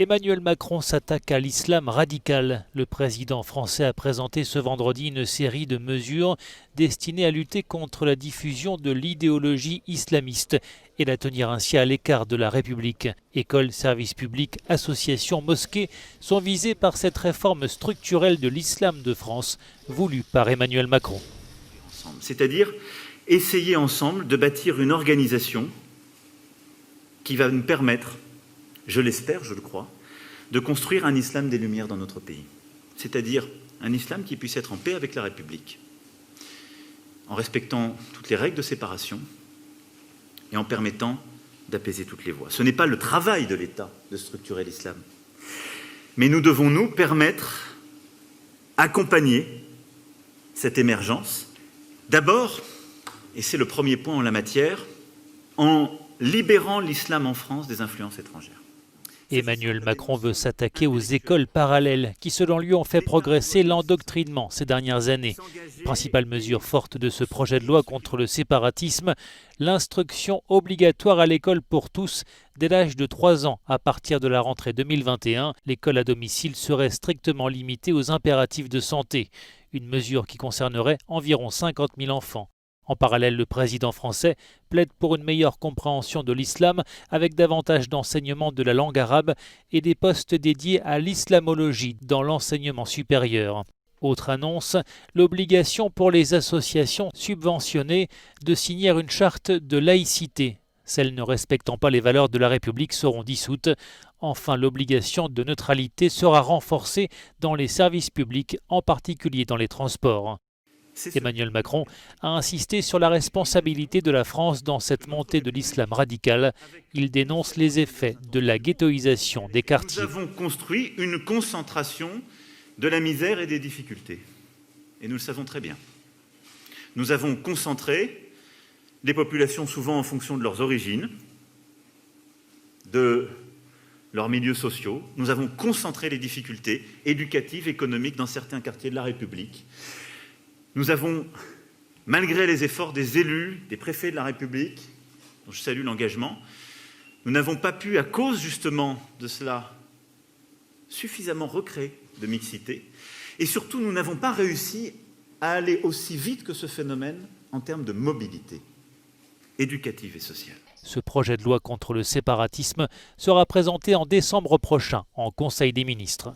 Emmanuel Macron s'attaque à l'islam radical. Le président français a présenté ce vendredi une série de mesures destinées à lutter contre la diffusion de l'idéologie islamiste et la tenir ainsi à l'écart de la République. Écoles, services publics, associations, mosquées sont visées par cette réforme structurelle de l'islam de France, voulue par Emmanuel Macron. C'est-à-dire essayer ensemble de bâtir une organisation qui va nous permettre, je l'espère, je le crois, de construire un islam des Lumières dans notre pays. C'est-à-dire un islam qui puisse être en paix avec la République, en respectant toutes les règles de séparation et en permettant d'apaiser toutes les voix. Ce n'est pas le travail de l'État de structurer l'islam, mais nous devons nous permettre, accompagner cette émergence. D'abord, et c'est le premier point en la matière, en libérant l'islam en France des influences étrangères. Emmanuel Macron veut s'attaquer aux écoles parallèles qui, selon lui, ont fait progresser l'endoctrinement ces dernières années. Principale mesure forte de ce projet de loi contre le séparatisme, l'instruction obligatoire à l'école pour tous dès l'âge de 3 ans. À partir de la rentrée 2021, l'école à domicile serait strictement limitée aux impératifs de santé, une mesure qui concernerait environ 50 000 enfants. En parallèle, le président français plaide pour une meilleure compréhension de l'islam avec davantage d'enseignement de la langue arabe et des postes dédiés à l'islamologie dans l'enseignement supérieur. Autre annonce, l'obligation pour les associations subventionnées de signer une charte de laïcité. Celles ne respectant pas les valeurs de la République seront dissoutes. Enfin, l'obligation de neutralité sera renforcée dans les services publics, en particulier dans les transports. Emmanuel Macron a insisté sur la responsabilité de la France dans cette montée de l'islam radical. Il dénonce les effets de la ghettoisation des quartiers. Nous avons construit une concentration de la misère et des difficultés. Et nous le savons très bien. Nous avons concentré les populations souvent en fonction de leurs origines, de leurs milieux sociaux. Nous avons concentré les difficultés éducatives, économiques dans certains quartiers de la République. Nous avons, malgré les efforts des élus, des préfets de la République, dont je salue l'engagement, nous n'avons pas pu, à cause justement de cela, suffisamment recréer de mixité. Et surtout, nous n'avons pas réussi à aller aussi vite que ce phénomène en termes de mobilité éducative et sociale. Ce projet de loi contre le séparatisme sera présenté en décembre prochain en Conseil des ministres.